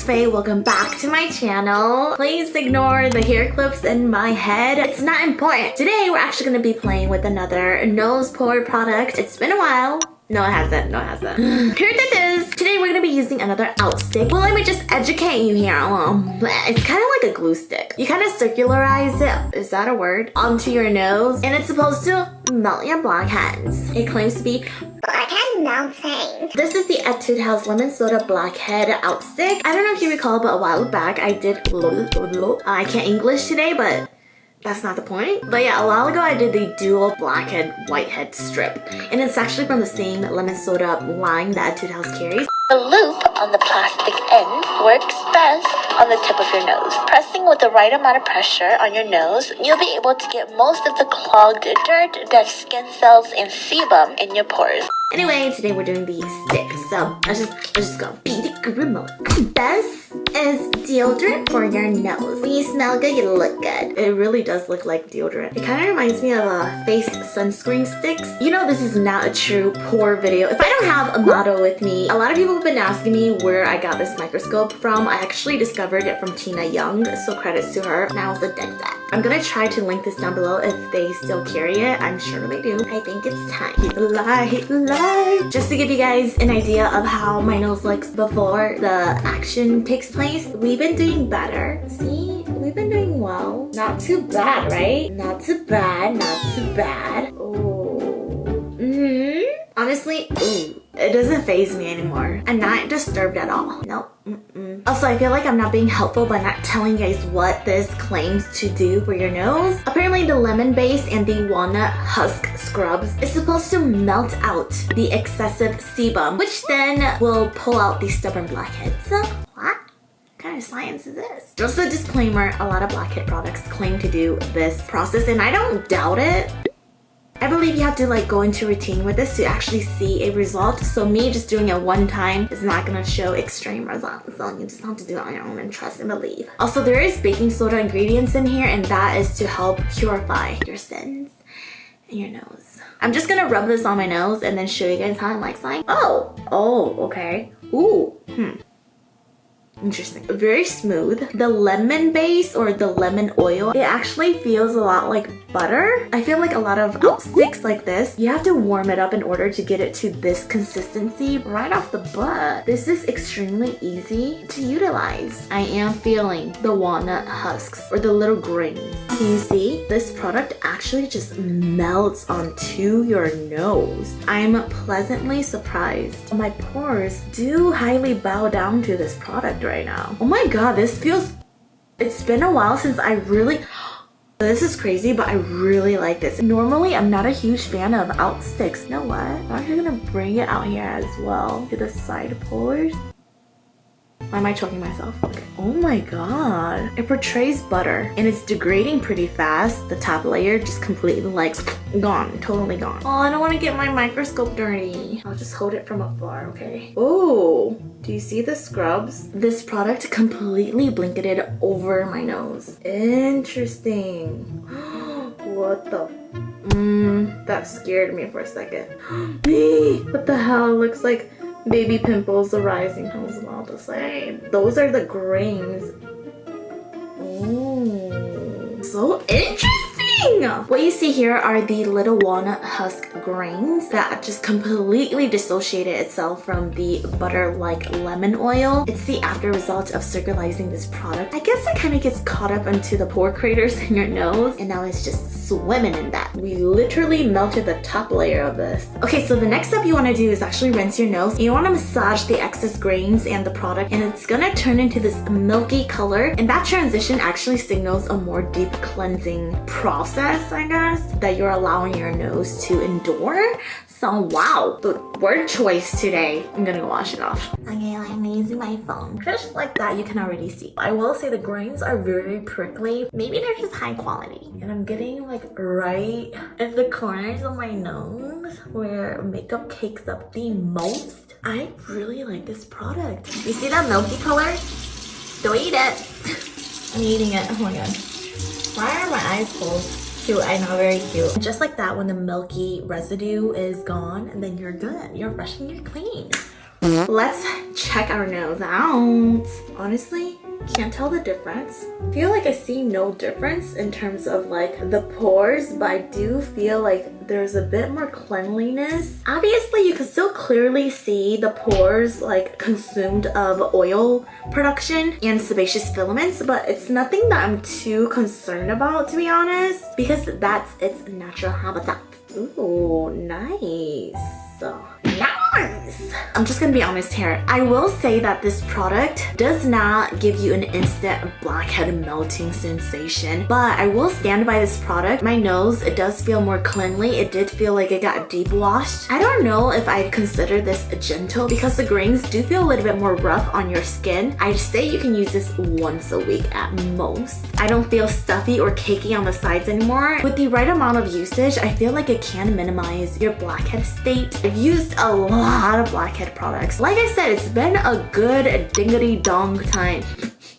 it's Faye. Welcome back to my channel. Please ignore the hair clips in my head. It's not important. Today we're actually going to be playing with another nose pore product. It's been a while. No, it hasn't. No, it hasn't. Here it is. Today we're going to be using another Outstick. Well, let me just educate you here. It's kind of like a glue stick. You kind of circularize it, is that a word, onto your nose. And it's supposed to melt your blackheads. It claims to be blackhead melting. This is the Etude House Lemon Soda Blackhead Outstick. I don't know if you recall, but a while back I did... I can't English today, but... that's not the point. But yeah, a while ago I did the dual blackhead whitehead strip. And it's actually from the same lemon soda line that Etude House carries. The loop on the plastic end works best on the tip of your nose. Pressing with the right amount of pressure on your nose, you'll be able to get most of the clogged dirt, dead skin cells, and sebum in your pores. Anyway, today we're doing the stick, so let's just go. This is deodorant for your nose. When you smell good, you look good. It really does look like deodorant. It kind of reminds me of face sunscreen sticks. You know this is not a true pore video. If I don't have a model with me, a lot of people have been asking me where I got this microscope from. I actually discovered it from Tina Young, so credits to her. Now it's a dead set. I'm gonna try to link this down below if they still carry it. I'm sure they do. I think it's time. Keep it alive. Just to give you guys an idea of how my nose looks before the action takes place, we've been doing better. See? We've been doing well. Not too bad, right? Not too bad, not too bad. Ooh. Honestly, it doesn't faze me anymore. I'm not disturbed at all. Nope. Also, I feel like I'm not being helpful by not telling you guys what this claims to do for your nose. Apparently, the lemon base and the walnut husk scrubs is supposed to melt out the excessive sebum, which then will pull out the stubborn blackheads. So, what kind of science is this? Just a disclaimer, a lot of blackhead products claim to do this process, and I don't doubt it. I believe you have to go into routine with this to actually see a result. So me just doing it one time is not gonna show extreme results. So you just have to do it on your own and trust and believe. Also, there is baking soda ingredients in here, and that is to help purify your sins in your nose. I'm just gonna rub this on my nose and then show you guys how it looks like. Oh, okay. Ooh, interesting. Very smooth. The lemon base or the lemon oil, it actually feels a lot like butter. I feel like a lot of Outsticks like this, you have to warm it up in order to get it to this consistency right off the butt. This is extremely easy to utilize. I am feeling the walnut husks or the little grains. Can you see? This product actually just melts onto your nose. I'm pleasantly surprised. My pores do highly bow down to this product right now. Oh my god, this feels... it's been a while since I really... this is crazy, but I really like this. Normally, I'm not a huge fan of Outsticks. You know what? I'm actually gonna bring it out here as well to the side pores. Why am I choking myself? Okay. Oh my god. It portrays butter and it's degrading pretty fast. The top layer just completely gone, totally gone. Oh, I don't want to get my microscope dirty. I'll just hold it from afar, okay? Oh, do you see the scrubs? This product completely blanketed over my nose. Interesting. What the? That scared me for a second. What the hell? It looks like baby pimples arising. I was about to say. Those are the grains. Oh, so interesting. What you see here are the little walnut husk grains that just completely dissociated itself from the butter-like lemon oil. It's the after result of circularizing this product. I guess it kind of gets caught up into the pore craters in your nose, and now it's just swimming in that. We literally melted the top layer of this. Okay, so the next step you want to do is actually rinse your nose. You want to massage the excess grains and the product, and it's gonna turn into this milky color, and that transition actually signals a more deep cleansing process, I guess, that you're allowing your nose to endure. So wow, the word choice today. I'm gonna wash it off. Okay, I'm using my phone. Just like that, you can already see. I will say the grains are very prickly. Maybe they're just high quality. And I'm getting right in the corners of my nose where makeup cakes up the most. I really like this product. You see that milky color? Don't eat it. I'm eating it. Oh my god. Why are my eyes closed? Cute, I know, very cute. Just like that, when the milky residue is gone, and then you're good. You're fresh and you're clean. Let's check our nose out. Honestly, can't tell the difference. Feel like I see no difference in terms of like the pores, but I do feel like there's a bit more cleanliness. Obviously, you can still clearly see the pores like consumed of oil production and sebaceous filaments, but it's nothing that I'm too concerned about, to be honest, because that's its natural habitat. Ooh, nice. Nice! I'm just gonna be honest here. I will say that this product does not give you an instant blackhead melting sensation, but I will stand by this product. My nose, it does feel more cleanly. It did feel like it got deep washed. I don't know if I'd consider this gentle because the grains do feel a little bit more rough on your skin. I'd say you can use this once a week at most. I don't feel stuffy or cakey on the sides anymore. With the right amount of usage, I feel like it can minimize your blackhead state. I've used a lot of blackhead products. Like I said, it's been a good dingity dong time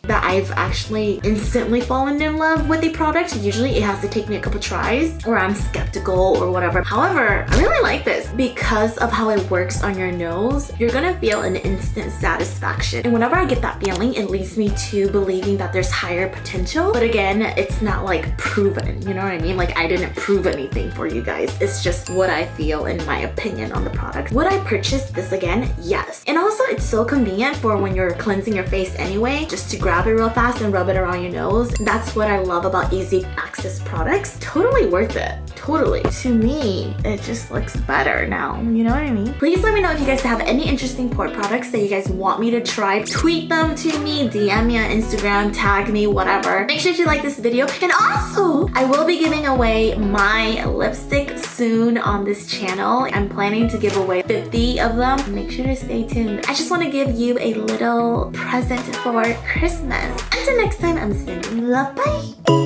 that I've actually instantly fallen in love with a product. Usually it has to take me a couple tries or I'm skeptical or whatever. However, I really like this because of how it works on your nose. You're gonna feel an instant satisfaction. And whenever I get that feeling, it leads me to believing that there's higher potential. But again, it's not like proven, you know what I mean? Like I didn't prove anything for you guys. It's just what I feel in my opinion on the product. Would I purchase this again? Yes. And also it's so convenient for when you're cleansing your face anyway, just to grab it real fast and rub it around your nose. That's what I love about easy access products. Totally worth it. Totally. To me, it just looks better now. You know what I mean? Please let me know if you guys have any interesting pore products that you guys want me to try. Tweet them to me, DM me on Instagram, tag me, whatever. Make sure you like this video. And also, I will be giving away my lipstick soon on this channel. I'm planning to give away 50 of them. Make sure to stay tuned. I just want to give you a little present for Christmas. Until next time, I'm sending love. Bye!